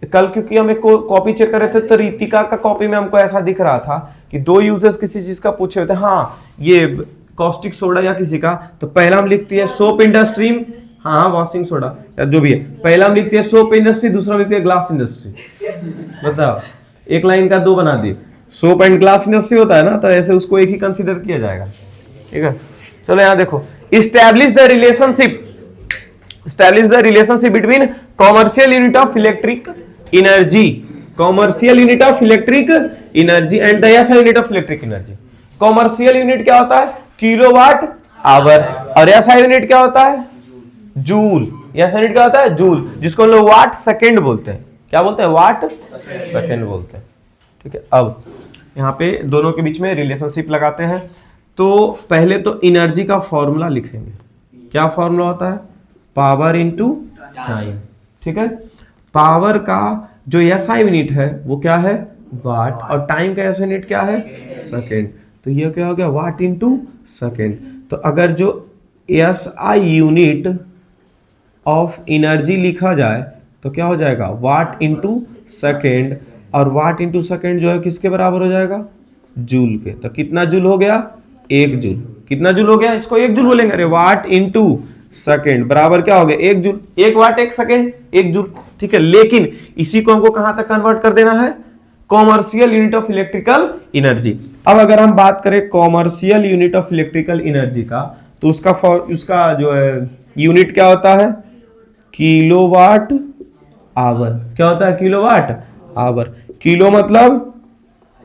कल क्योंकि हम एक कॉपी चेक कर रहे थे तो रितिका का कॉपी में हमको ऐसा दिख रहा था कि दो यूजर्स किसी चीज का पूछे हुए थे। हाँ ये कॉस्टिक सोडा या किसी का, तो पहला हम लिखती है सोप इंडस्ट्री, हाँ वॉशिंग सोडा या जो भी है, पहला हम लिखते हैं सोप इंडस्ट्री, दूसरा लिखते हैं ग्लास इंडस्ट्री। बताओ एक लाइन का दो बना दिए। सोप एंड ग्लास इंडस्ट्री होता है ना, तो ऐसे उसको एक ही कंसीडर किया जाएगा, ठीक है। चलो यहां देखो, establish the relationship between commercial unit of electric energy, commercial unit of electric energy and the SI unit of electric energy. Commercial unit क्या होता है? किलोवाट आवर, और एसआई यूनिट क्या होता है? जूल। एसआई यूनिट क्या होता है? जूल, जिसको हम लोग वाट सेकेंड बोलते हैं। क्या बोलते हैं? वाट सेकेंड बोलते हैं, ठीक है। अब यहाँ पे दोनों के बीच में रिलेशनशिप लगाते हैं। तो पहले तो एनर्जी का फॉर्मूला लिखेंगे। क्या फॉर्मूला होता है? पावर इनटू टाइम, ठीक है। पावर का जो एसआई यूनिट है वो क्या है? वाट, और टाइम का एसआई यूनिट क्या है? सेकेंड। तो ये क्या हो गया? वाट इनटू सेकेंड। तो अगर जो एसआई यूनिट ऑफ एनर्जी लिखा जाए तो क्या हो जाएगा? वाट इनटू सेकेंड, और वाट इंटू सेकेंड जो है किसके बराबर हो जाएगा? जूल के। तो कितना जूल हो गया? 1 जूल। कितना जूल हो गया? इसको 1 जूल बोलेंगे। अरे वाट इंटू सेकेंड बराबर क्या हो गया? 1 जूल। 1 वाट 1 सेकेंड 1 जूल, ठीक है। लेकिन इसी को हमको कहां तक कन्वर्ट कर देना है? Commercial unit of electrical energy. अब अगर हम बात करें commercial unit of electrical energy का, तो उसका जो है यूनिट क्या होता है? Kilowatt hour. क्या होता है? Kilowatt hour. किलो मतलब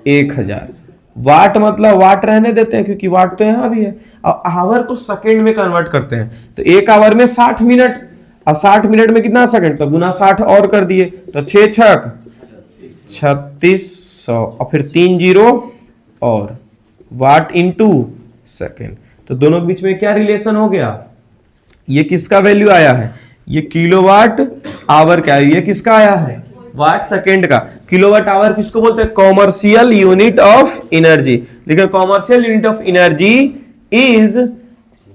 1000, वाट मतलब वाट रहने देते हैं क्योंकि वाट तो यहां भी है, और आवर को सेकंड में कन्वर्ट करते हैं। तो 1 आवर में 60 मिनट, और 60 मिनट में कितना सेकंड? तो गुना 60 और कर दिए, तो 6 छक 3600, और फिर 3 जीरो और वाट इंटू सेकेंड। तो दोनों के बीच में क्या रिलेशन हो गया? ये किसका वैल्यू आया है? ये किलोवाट आवर का, ये किसका आया है? वाट सेकेंड का। किलोवाट आवर किसको बोलते हैं? Commercial unit of energy. देखिए commercial unit of energy is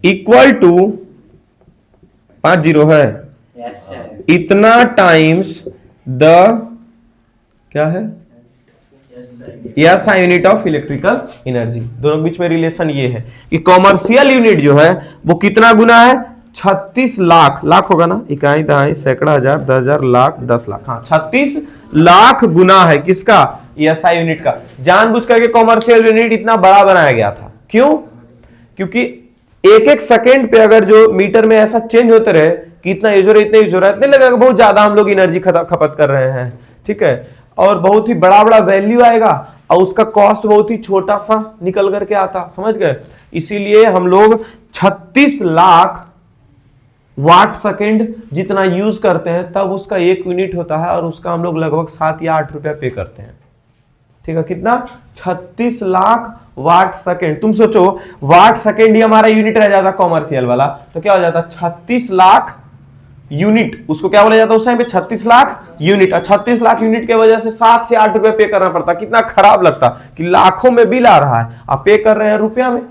equal to 50 है, इतना टाइम्स द क्या है SI unit of electrical energy. दोनों के बीच में रिलेशन ये है कि कॉमर्शियल यूनिट जो है वो कितना गुना है, 36 लाख, लाख होगा ना, इकाई दहाई सैकड़ा हजार 10,000 लाख 10 लाख, हाँ 36 लाख गुना है किसका, SI यूनिट का। जानबूझ करके कॉमर्शियल यूनिट इतना बड़ा बनाया गया था, क्यों, क्योंकि एक एक सेकेंड पे अगर जो मीटर में ऐसा चेंज होते रहे कि इतना यूज हो रहा है इतना यूज हो रहा है, इतने लगेगा बहुत ज्यादा हम लोग एनर्जी खपत कर रहे हैं, ठीक है, और बहुत ही बड़ा बड़ा वैल्यू आएगा और उसका कॉस्ट बहुत ही छोटा सा निकल करके आता, समझ गए। इसीलिए हम लोग 36 लाख वाट सेकेंड जितना यूज करते हैं तब उसका एक यूनिट होता है और उसका हम लोग लगभग 7 या 8 रुपया पे करते हैं, ठीक है। कितना, 36 लाख वाट सेकेंड। तुम सोचो वाट सेकेंड ही हमारा यूनिट रह जाता कॉमर्शियल वाला तो क्या हो जाता, 36 लाख यूनिट, उसको क्या बोला जाता है उस टाइम पे, 36 लाख यूनिट। और 36 लाख यूनिट की वजह से 7 से 8 रुपए पे करना पड़ता, कितना खराब लगता कि लाखों में बिल आ रहा है, आप पे कर रहे हैं रुपया में,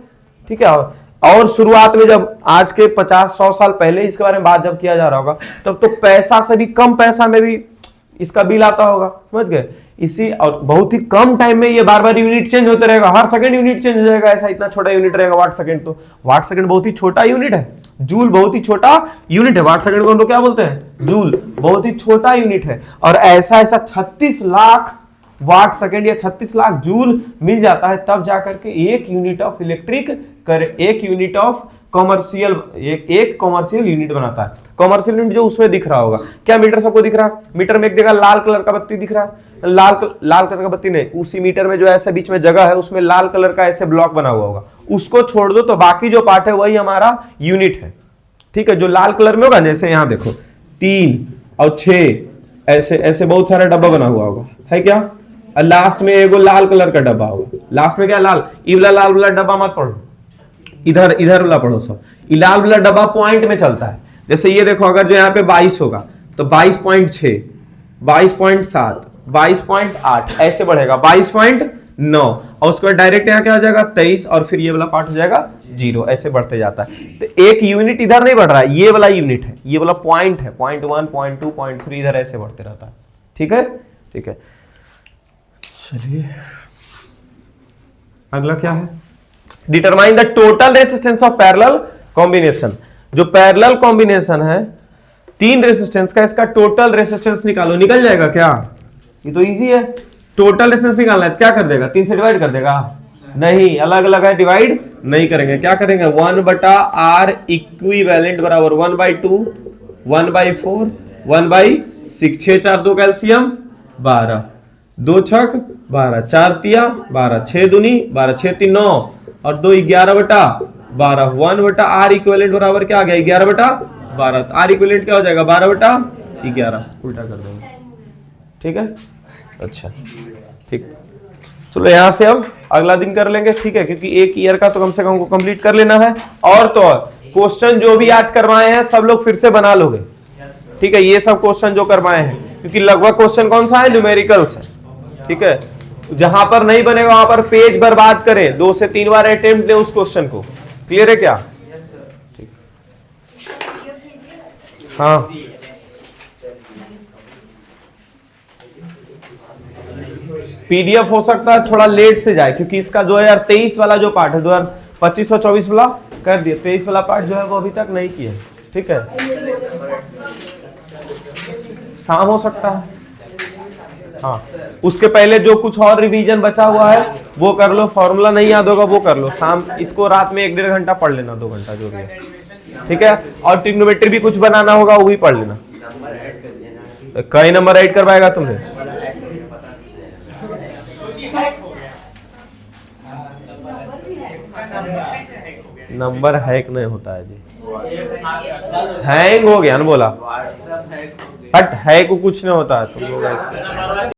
ठीक है। और शुरुआत में जब आज के 50-100 साल पहले इसके बारे में बात जब किया जा रहा होगा तब तो पैसा से भी कम पैसा में भी इसका बिल आता होगा, समझ गए। इसी और बहुत ही कम टाइम में ये बार बार यूनिट चेंज होते रहेगा, हर सेकंड यूनिट चेंज हो जाएगा, ऐसा इतना छोटा यूनिट रहेगा वाट सेकंड। तो वाट सेकंड बहुत ही छोटा यूनिट है, जूल बहुत ही छोटा यूनिट है, वाट सेकंड को हम लोग क्या बोलते हैं, जूल, बहुत ही छोटा यूनिट है। और ऐसा ऐसा 36 लाख वाट सेकंड या 36 लाख जूल मिल जाता है तब जाकर के एक यूनिट ऑफ इलेक्ट्रिक एक यूनिट ऑफ कॉमर्शियल एक कॉमर्शियल यूनिट बनाता है। कॉमर्शियल यूनिट जो उसमें दिख रहा होगा, क्या मीटर सबको दिख रहा है, मीटर में एक जगह लाल कलर का बत्ती दिख रहा है, लाल कलर का बत्ती नहीं, उसी मीटर में जो ऐसे बीच में जगह है उसमें लाल कलर का ऐसे ब्लॉक बना हुआ होगा, उसको छोड़ दो तो बाकी जो पार्ट है वही हमारा यूनिट है, ठीक है। जो लाल कलर में होगा, जैसे यहां देखो 3 और 6 ऐसे ऐसे बहुत सारा डब्बा बना हुआ होगा, है क्या, लास्ट में एगो लाल कलर का डब्बा होगा, लास्ट में क्या लाल, ई लाल वाला डब्बा मत पढ़ो, इधर वाला पढ़ो सब। ये लाल वाला डब्बा पॉइंट में चलता है, जैसे ये देखो अगर जो यहाँ पे 22 होगा तो 22.6, 22.7, 22.8 ऐसे बढ़ेगा 22.9 और उसके बाद डायरेक्ट यहाँ क्या हो जाएगा 23 और फिर ये वाला पार्ट हो जाएगा 0, ऐसे बढ़ते जाता है। तो एक यूनिट इधर नहीं बढ़ रहा है, ये वाला यूनिट है, ये वाला पॉइंट है, 0.1, 0.2, 0.3 इधर ऐसे बढ़ते रहता है, ठीक है, ठीक है। चलिए अगला क्या है, determine the total resistance of parallel combination. जो पैरेलल कॉम्बिनेशन है 3 रेसिस्टेंस का, इसका टोटल रेसिस्टेंस निकालो, निकल जाएगा क्या, ये तो इजी है। टोटल रेसिस्टेंस निकालना है, क्या कर देगा, 3 से डिवाइड कर देगा, नहीं, अलग अलग है, डिवाइड नहीं करेंगे, क्या करेंगे 1/R इक्विवेलेंट बराबर 1/2, 1/4, 1/6, 6 4 2 कैल्शियम 12, 2 6 12, 4 तिया 12, 6 दूनी 12, 6 3 9 और 2 11/12, 1/R इक्विवेलेंट बराबर क्या आ गया 11/12, R इक्विवेलेंट क्या हो जाएगा 12/11, उल्टा कर देंगे, ठीक है। अच्छा ठीक, चलो यहां से अब अगला दिन कर लेंगे, ठीक है, क्योंकि एक ईयर का तो कम से कम हमको कंप्लीट कर लेना है। और तो और क्वेश्चन जो भी आज करवाए हैं सब लोग फिर से बना लोगे, ठीक है, ये सब क्वेश्चन जो करवाए हैं, क्योंकि लगभग क्वेश्चन कौन सा है, न्यूमेरिकल्स है, ठीक है। जहां पर नहीं बनेगा वहां पर पेज बर्बाद करें, 2 से 3 बार अटेम्प्ट दें उस क्वेश्चन को, क्लियर है क्या, ठीक, हाँ पीडीएफ हो सकता है थोड़ा लेट से जाए, क्योंकि इसका 2023 वाला जो पार्ट है 2025 और 24 वाला कर दिया, 23 वाला पार्ट जो है वो अभी तक नहीं किया, ठीक है, शाम हो सकता है, हाँ उसके पहले जो कुछ और रिवीजन बचा हुआ है वो कर लो, फॉर्मूला नहीं याद होगा वो कर लो, शाम इसको रात में 1-1.5 घंटा पढ़ लेना, 2 घंटा जो भी है, ठीक है। और ट्रिग्नोमेट्री भी कुछ बनाना होगा वो भी पढ़ लेना। कई नंबर ऐड करवाएगा तुम्हें, नंबर हैक नहीं होता है जी, हैंग हो गया ना बोला, हट हैक को कुछ नहीं होता है तुम लोग ऐसे